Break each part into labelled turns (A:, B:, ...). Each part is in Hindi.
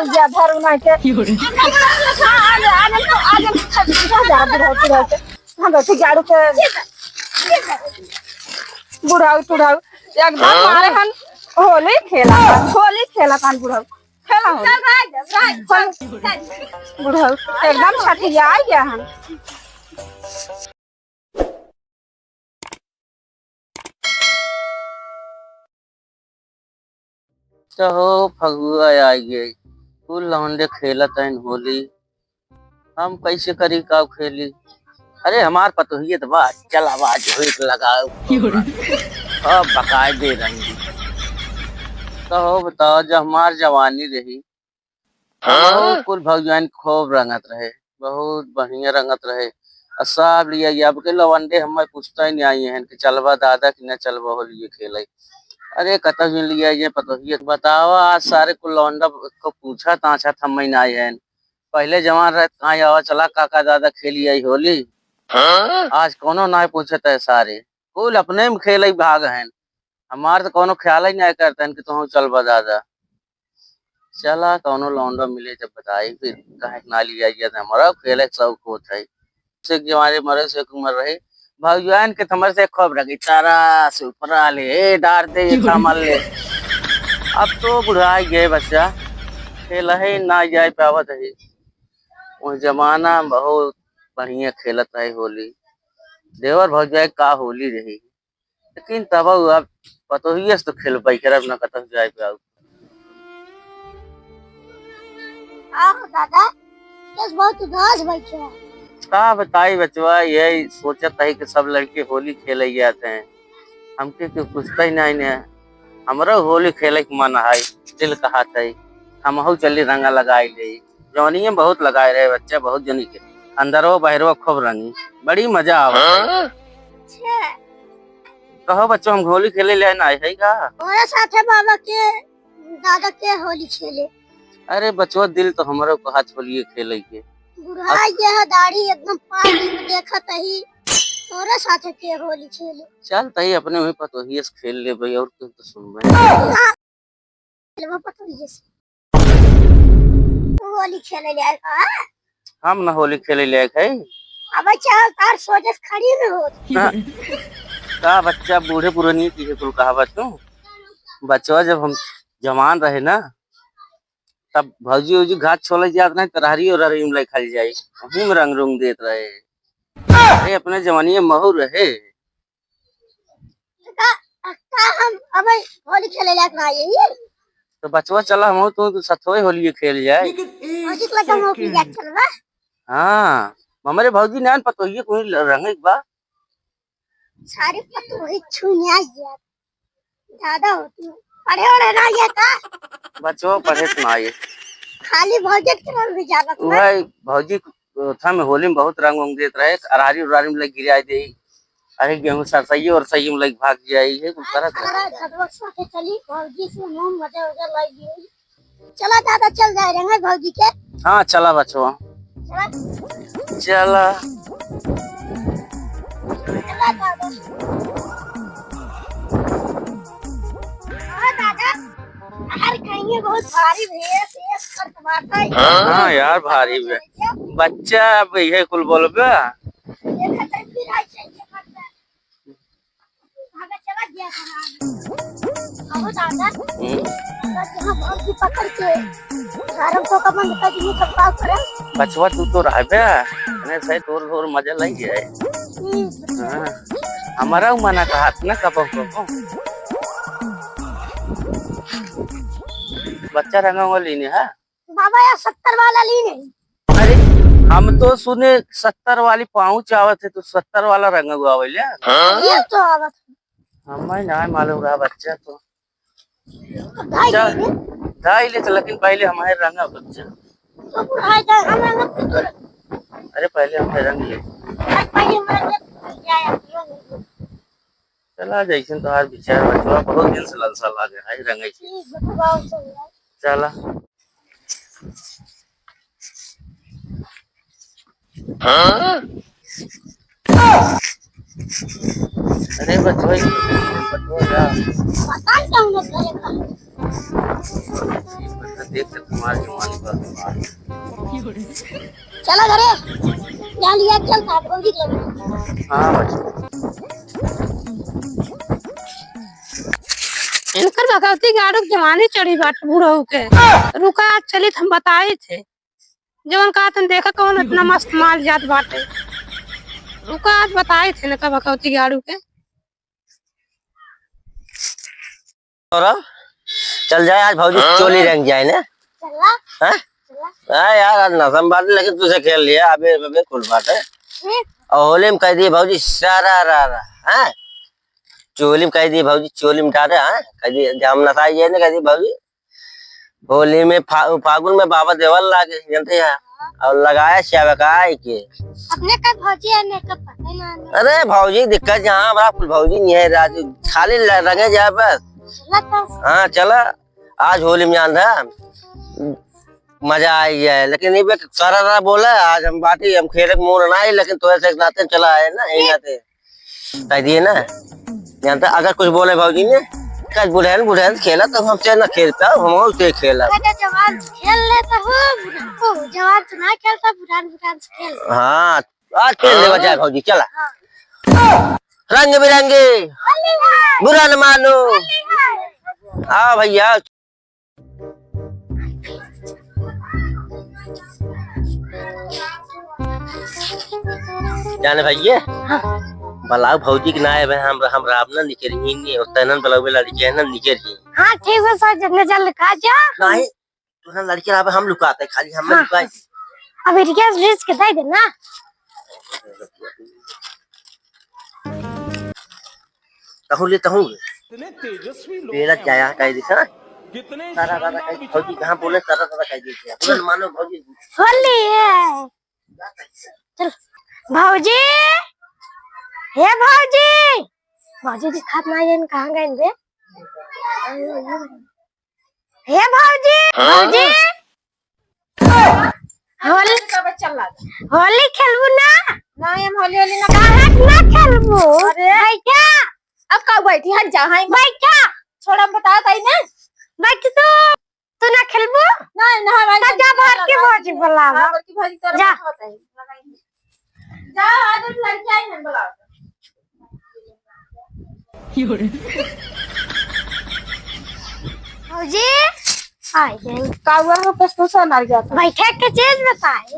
A: चल गया धरू नहीं के आगे हम बैठे गाड़ू के बुढ़ाऊ टुढ़ाऊ एकदम मारे हन होली खेला कान बुढ़ाऊ खेला हो बुढ़ाऊ एकदम छठिया आ गया हन।
B: तो हो फगुआ आई गई कुल लौंडे खेलत हैं होली। हम कैसे करी का खेली। अरे हमार पतोहिए तो बात चल आवाज हो लगाओ अब बकाए दे रही। तो हो बताओ जब हमार जवानी रही कुल भगवान खूब रंगत रहे बहुत बढ़िया रंगत रहे। सब लिया अब के लवंडे हमें पूछता ही नहीं आई है कि चलवा दादा कि न चलवा होली खेले। अरे कतः मिल लिया ये पतोहिए बताओ आज सारे कुल लौंडा को पूछा ताछा थम ना आए हैं। पहले जवान रहे कहाँ आवा चला काका दादा खेली आई होली। आज कोनो ना पूछत है सारे कुल अपने में खेल भाग हैं। हमार तो कोनो ख्याल ही नहीं करते हैं कि तुम चल दादा। चला कोनो लौंडा मिले जब बताई फिर कहे ना लिया हमारा खेल शौक होता है जवाने मरे से उम्र रहे भगवान के थमर से खूब रखी तारा से ऊपर ले डारते थमल ले। अब तो बुढ़ा गए बच्चा खेल है ना जाए पावत है। वो जमाना बहुत बढ़िया खेलत है होली देवर भौजाई का होली रही लेकिन तब अब पतोहिए से तो खेल पाई खराब न कत जाए पाऊ।
A: दादा बहुत उदास बैठे
B: का बताई बचवा यही सोचत है कि सब लड़के होली खेले जाते हैं हमके क्यों पूछता ही नहीं है। हमारा होली खेले के मन है दिल कहा था हम चली रंगा लगाई ले जौनी बहुत लगाए रहे बच्चा बहुत जनी के अंदरो बाहरो खूब रंगी बड़ी मजा आवा। कहो बच्चों हम होली खेले ले ना है का
A: साथे बाबा के दादा के होली खेले।
B: अरे बच्चों दिल तो हमारे को हाथ होली खेले के
A: बुढ़ा ये दाढ़ी एकदम पानी में देखत ही तोरे साथे के होली खेले।
B: चल तही अपने में पतोहिए से खेल ले भाई और क्यों तो सुन
A: पतोहिए से होली खेले ले
B: हम ना होली खेले ले है
A: अब चल तार सोचत खड़ी में हो
B: का बच्चा बूढ़े पुरानी की है कुल कहावत क्यों बच्चा जब हम जवान रहे ना तब भौजी उजी घाट छोले जात नहीं तरहरी और हरी में खाली जाए वहीं में रंग रुंग देत रहे। अरे अपने जवानी में महू रहे
A: हम अब होली खेले लायक ना आए
B: तो बचवा चला हम तो सथोए होली खेल जाए।
A: भौजी को तो मौकी जा चलवा।
B: हाँ हमारे भौजी ने पतोहिए कोई रंग एक बा
A: सारी पतोही छूने आ गया दादा होती पढ़े और ना ये था
B: बचवा पढ़े ना आए
A: खाली भौजी के रंग भी जावत
B: भाई भौजी था में होली में बहुत रंग उंग देत रहे अरारी उरारी में लग गिरा दे। अरे गेहूं सरसई और सही में लग भाग जाई है कुछ करत
A: है चली भौजी से मुंह मजे उधर लग गई। चला दादा चल जाए रंगे भौजी के।
B: हाँ चला बचवा चला
A: बहुत भारी भेस
B: हाँ यार भारी भे बच्चा अब ये कुल बोलबे बचवा तू तो रहे सही तोर तोर मजा लग जाए। हमारा मना का हाथ ना कब बच्चा रंगा हुआ लीने है
A: बाबा यार 70 वाला लीने।
B: अरे हम तो सुने 70 वाली पाँच आवत है तो 70 वाला रंग हुआ
A: ये तो आवत
B: हमें ना मालूम रहा बच्चा तो ढाई ले लेकिन पहले हमारे रंगा बच्चा अरे पहले हमें रंग ले चला जैसे तो आज विचार बचवा बहुत दिन से ललसा लागे है रंग चला अरे बचो जा
A: पता क्यों मत करेगा।
B: देख के तुम्हारी जवानी पर
A: चला घरे यहाँ लिया चलता भौजी के लगे।
B: हाँ बच्चों
C: इनकर भगवती गाड़ू के जमाने चढ़ी बाट बूढ़ो के रुका आज चली हम बताए थे जवन कहा तुम देखा कौन इतना मस्त माल जात बाटे रुका आज बताए थे ना भगवती गाड़ू के।
B: और अब चल जाए आज भौजी चोली रंग जाए ना।
A: चला
B: हाँ
A: चला
B: हाँ यार आज नसम बात है, लेकिन तुझे खेल लिया अबे अबे कुल बात है। और होली में कह दिए भौजी सारा रा हाँ चोली में कह दिए भौजी चोली में डाले हाँ कह दिए हम नसाई जाए ना कह दिए भौजी होली में फागुन में बाबा देवल लागे जानते हैं और लगाया श्यावकाय के
A: अपने का भौजी है ने का पता ही ना।
B: अरे भौजी दिक्कत जहाँ हमारा कुल भौजी नहीं है राजू खाली रंगे जाए बस।
A: चला तो
B: हाँ चला आज होली में जान था मजा आई है, लेकिन ये सारा बोला आज हम बाटी हम खेल मोर ना आई, लेकिन तो ऐसे नाते चला आए ना यही नाते कह दिए ना जानता। अगर कुछ बोले भौजी ने कल बुढ़ैन खेला तो हमसे ना खेलता हम उससे खेला।
A: जवान से खेल लेता हो जवान से ना खेलता बुढ़ान से खेल।
B: हाँ आज खेल ले बजाय भौजी चला रंग बिरंगे बुरा न मानो। हाँ भैया जाने भैया बलाउ भौजी के नाय हम रावना निकरी नहीं और तनन बलाउ बेला जैनन निकरी।
A: हाँ ठीक है सर जल्दी जल्दी खा जा।
B: नहीं तुना लड़की आवे हम लुकाते खाली हम लुकाई।
A: अब रिकेस रिस्क के दे देना।
B: कहूँ तहूँ बेला जाया कह दिखा सारा सारा कह भौजी कहाँ बोले सारा सारा कह दिया तुरंत मानो भौजी
A: होली है। चल भौजी हे भौजी भौजी दिखात ना जान कहाँ गए बे। हे भौजी भौजी होली होली खेलबू ना।
C: नहीं हम होली होली ना
A: कहाँ ना खेलबू।
C: अरे
A: बैठा
C: अब कब बैठी हट जा हां
A: बैठा
C: छोड़ा बता ताई ने
A: बैठ तू ना खेलबू।
C: नहीं ना भाई
A: जा भर के भौजी बुलावा
C: की भाजी तोरा
A: जा।
C: बताई जा आज लड़की आई है बुला
A: भौजी आई गई
C: कावा में पस्तो से मर जाता
A: बैठे के चीज बताए।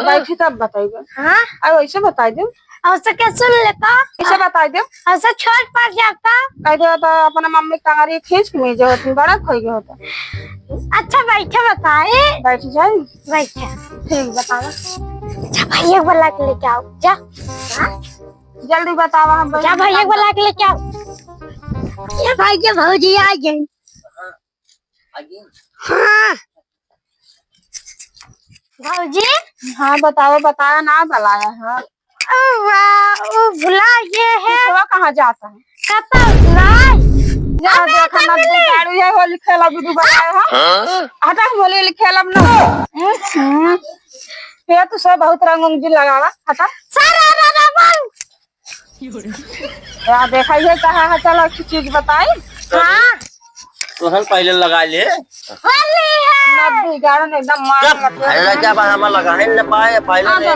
C: बैठी तब बताइए।
A: हाँ
C: अब ऐसे बता दे
A: और से क्या सुन लेता
C: ऐसे बता दे
A: और से छोड़ पड़ जाता।
C: कह दे तो अपना मम्मी टांगरी खींच के ले जाओ तुम बड़ा खोई गया होता।
A: अच्छा बैठे बताए
C: बैठ जाए
A: बैठे
C: ठीक बतावा
A: अच्छा भैया को ला के लेके आओ जा। हाँ?
C: जल्दी बतावा हम
A: जा भैया को ला के लेके आओ। ये भैया भौजी आ गई। हाँ भौजी
C: हाँ बताओ बताया ना बुलाया है
A: वाह भुला ये है
C: वो कहाँ जाता है
A: कता नहीं
C: जा देखा ना गाड़ी है होली खेला भी बताया है हटा होली होली खेला ना ये तो सब बहुत रंग उंग लगावा हटा
A: सारा रा बोल।
C: यार देखा ये कहा है चलो अच्छी चीज बताई।
A: हाँ
B: तो हम पहले लगा ले
A: होली है।
C: नब्बे गाड़ी एकदम मार
B: पहले क्या बात हम लगा है न पाए पहले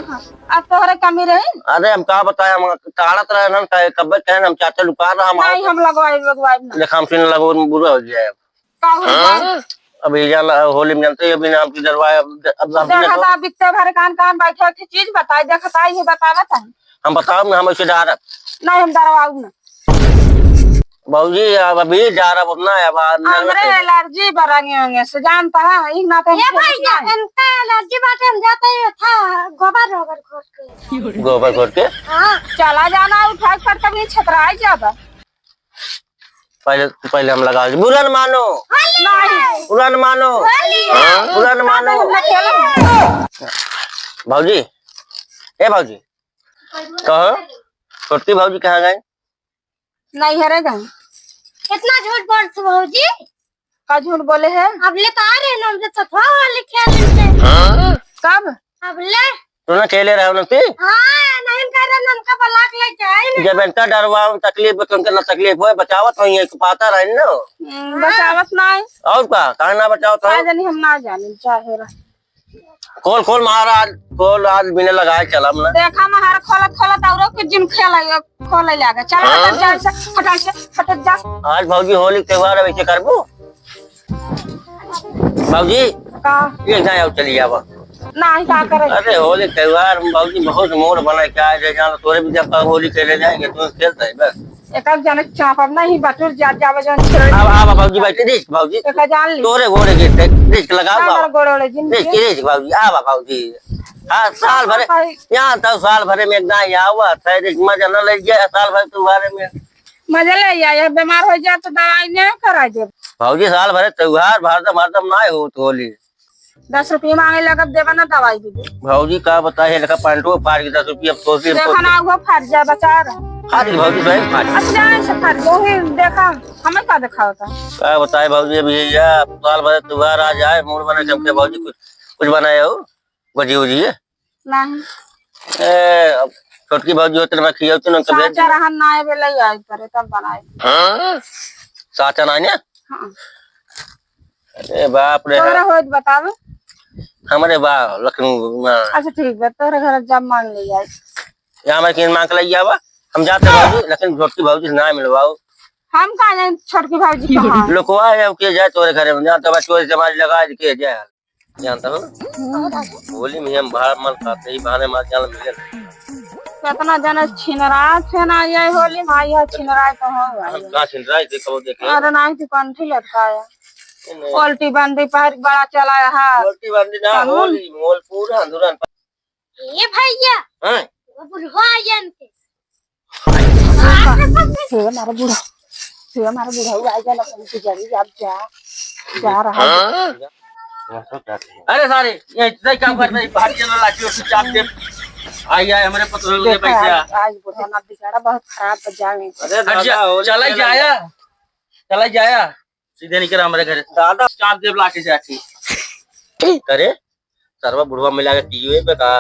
C: अब तो हरे कमी रही।
B: अरे हम कहा बताए हम ताड़त रहे ना कब कहे हम चाचा लुका रहा
C: नहीं हम लगवाई ना
B: लेकिन हम फिर लगो बुरा हो जाए। अब ये होली में जानते अभी नाम की दरवाजा अब
C: बिकते भरे कान कान बैठे की चीज बताई देखता ही बतावा
B: हम बताओ ना हम ऐसे डार
C: नहीं हम डरवाऊ ना
B: बाबूजी अब अभी जा रहा उतना अब
C: हमरे एलर्जी बरंगे होंगे से जानता है एक ना तो
A: ये भैया इनका एलर्जी बात हम जाते ही था गोबर रोबर घोट के
B: गोबर घोट के।
A: हाँ
C: चला जाना उठा कर कभी छतराई जाता
B: पहले हम लगा बुरा न मानो
C: नहीं
B: बुरा न मानो बुरा न मानो। भाऊजी ए भाऊजी कहो छोटकी भाऊजी कहाँ गए
C: नहीं हरे गए
A: कितना झूठ बोल तू भौजी।
C: का झूठ बोले है
A: अब ले तो आ रहे ना हमसे सफा वाले खेल से
C: कब
A: अब ले
B: तूने खेले रहे हो ना
A: हाँ नहीं कर रहा
C: हमका बलाक लेके आई
B: जब इनका डरवाओ तकलीफ तुमके ना तकलीफ हो बचावत हो पाता रहे ना
C: बचावत ना है
B: और का कहा ना बचाओ तो
C: जानी हम ना जाने चाहे रहा
B: खोल खोल महाराज खोल आज बिना लगाए चलम ना
C: देखा महार खोलत खोलत औरो के जिन खेला खोले लागे चल हट जा से हट जा
B: आज भौजी होली के त्योहार वैसे करबो भौजी
C: का
B: ये जाओ चली आवा
C: नहीं का करे
B: अरे होली त्योहार भौजी बहुत मोड़ बना के आए जान तोरे भी जब होली खेले जाएंगे तो खेलता है बस
C: एक जन चापब नहीं बटुर जा जावे जन छिड़
B: अब भौजी बैठे रिस्क भौजी
C: एक जान ली
B: तोरे घोड़े के रिस्क लगाओ
C: हमारा गोड़ोड़े जिन
B: रिस्क भौजी आवा भौजी हाँ साल भरे यहाँ तो साल भरे में एक दाई आवा था रिस्क मजा न ले जाए साल भर त्योहार में
C: मजा ले आया बीमार हो जाए तो दवाई नहीं करा दे
B: भौजी साल भरे त्योहार भारतम भारतम ना हो तो होली
C: 10 रुपये मांगे लगा देवा ना दवाई भी
B: भौजी का बताए लगा पैंटो फाड़ के 10 रुपये सोची
C: देखा ना वो फट जाए बचा रहा
B: फाड़ भौजी सही फाड़
C: अच्छा से फट वो ही देखा हमें का देखा होता
B: क्या बताए भौजी भैया साल भरे त्योहार आ जाए मूड बने चमके भौजी कुछ बनाए हो भजी उजी
C: नहीं
B: छोटकी भौजी होते ना खियो तो ना कभी
C: साचा रहन ना आए बेले आई करे तब बनाए
B: साचा ना ने
C: हां
B: अरे बाप रे
C: तोरा होत बतावे
B: हमारे बा लखनऊ
C: अच्छा ठीक है तोरे घर जब मांग ले जाए
B: यहाँ मैं किन मांग ले आवा हम जाते भौजी लेकिन छोटकी भौजी से ना मिलवाओ
C: हम का जाए छोटकी भौजी कहां
B: लोकवा है के जाए तोरे घरे में जान तो चोरी समाज लगा के जाए जानता हो होली में हम बाहर मल खाते ही बहाने मार जान मिले
C: कितना जन छिनरा थे ना ये होली में आई है छिनरा तो हो
B: हम कहां छिन रहा है देखो देखे
C: अरे नहीं तो कंठी लटकाया पलटी बंदी पर बड़ा चलाया है
B: छोटी बंदी ना होली मोल पूरा अंधुरन
A: ये भैया
B: हां
A: वो बुढ़वा जानते
C: मारा बूढ़ा हुआ आ जाना पंची जरी अब जा रहा है
B: अरे सारे ये इतना काम कर रही बाहर चला लाठी और चाप दे आई आए हमारे पत्रों के पैसे
C: आज बुढ़ा ना बिचारा बहुत खराब बजावे
B: अरे चला जाया सीधे निकल हमारे घर दादा चाप दे लाठी से आठी करे सर्वा बुढ़वा मिला के टीवी पे कहा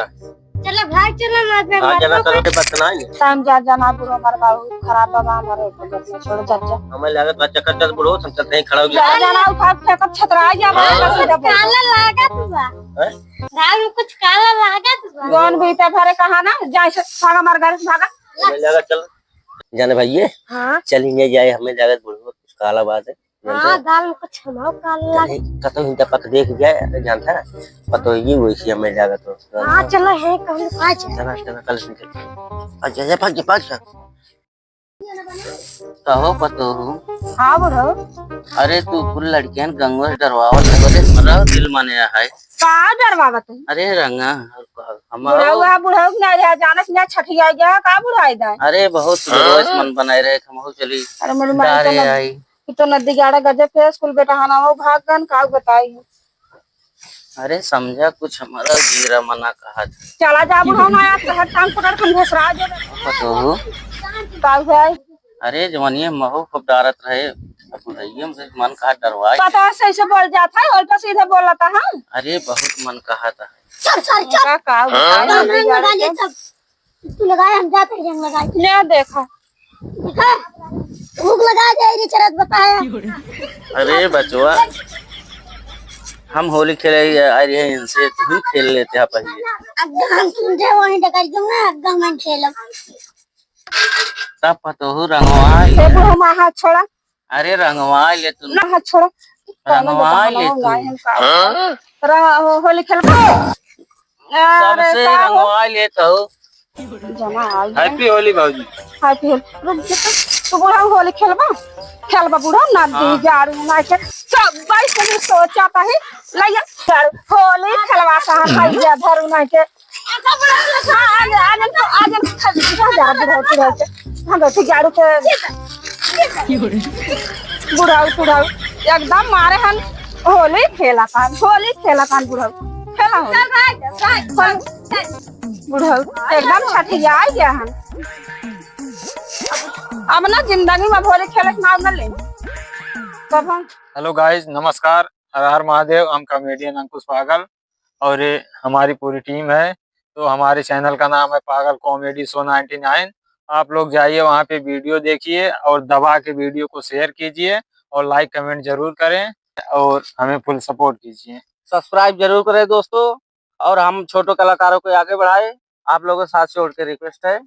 A: चलो भाग चलो ना पे
B: हां जना करो के बात ना है
C: टाइम जा जाना बुढ़ा हमारा बहुत खराब बाबा हमारे को छोड़ जा
B: हमें लागत बच्चा कच्चा बुढ़ो हम चलते हैं खड़ा हो गया
C: जाना उठा फेंक छतरा जा
A: काला लागा तुआ
B: हैं
A: राव में कुछ काला लागा तुआ
C: गन भीतर भरे कहा ना जाए से भागा मार घर से भागा
B: हमें लागत चल जाने भाई
C: हां
B: चल ही जाए हमें लागत बुढ़ो कुछ काला बात है
A: हां दाल में कुछ हमाओ काला लागा
B: कतो हिंदा पक देख जाए जानता है पतो ही वैसी हमें लागत तो
A: हां चलो है कौन आज
B: चला कल से निकल अच्छा भाग कहो पतो
C: हां बुढ़ा
B: अरे तू कुल लड़कियां गंगवा से डरवावत है बोले मरा दिल माने है
C: का डरवावत है
B: अरे रंगा
C: बुढ़ा बुढ़ा ना जानस ना छठिया गया का बुढ़ाई दा
B: अरे बहुत रोज मन बनाए रहे हम चली
C: अरे मेरी मां
B: डारे आई
C: तो नदी गाड़ा गजब पे स्कूल बेटा हना वो भागन का बताई
B: अरे समझा कुछ हमारा जीरा मना कहा
C: चला जा बुढ़ा ना यार तहत टांग पकड़ के घसरा दे
B: पतो
C: का भाई
B: अरे जवानी महू खूब डारत रहे अब बुढ़ाई हमसे मन कहा डरवाए
C: पता है सही से बोल जाता है उल्टा सीधे बोल रहा था
B: अरे बहुत मन कहा था
A: चल
C: का
A: रंग लगा ले तब तू लगाए हम जाते रंग लगाए
C: ले देखा
A: देखा भूख लगा जाए चरत बताया
B: अरे बचवा हम होली खेले आ रहे हैं इनसे तुम ही खेल लेते हैं पहले
A: अब हम तुझे वहीं टकर दूं ना अब हम खेलो
B: तब पतो रंगवा
C: ए बुढ़ा मां हाथ छोड़ा
B: अरे रंगवा ले तू
C: ना हाथ छोड़ा
B: रंगवा ले
C: तू होली खेल
B: सबसे रंगवा ले तो
C: जमा आई
B: हैप्पी होली भाजी
C: हैप्पी रुक जा तू बुढ़ा होली खेलबा बुढ़ा ना दी जा रही ना के सब बाई से सोचा था ही लइया चल होली खेलवा सा भैया धरू ना के आज जा बुढ़ा हम तो गाड़ू के बुढ़ाऊ एकदम मारे हन होली खेला पान बुढ़ाऊ खेला हो बुढ़ाऊ एकदम छठिया आ गया हन अब ना जिंदगी में होली खेले के नाम न ले तब हम
D: हेलो गाइस नमस्कार हर हर महादेव हम कॉमेडियन अंकुश पागल और ये हमारी पूरी टीम है तो हमारे चैनल का नाम है पागल कॉमेडी शो 99। आप लोग जाइए वहाँ पे वीडियो देखिए और दबा के वीडियो को शेयर कीजिए और लाइक कमेंट जरूर करें और हमें फुल सपोर्ट कीजिए।
B: सब्सक्राइब जरूर करें दोस्तों, और हम छोटे कलाकारों को आगे बढ़ाएं। आप लोगों के साथ जोड़ के रिक्वेस्ट है।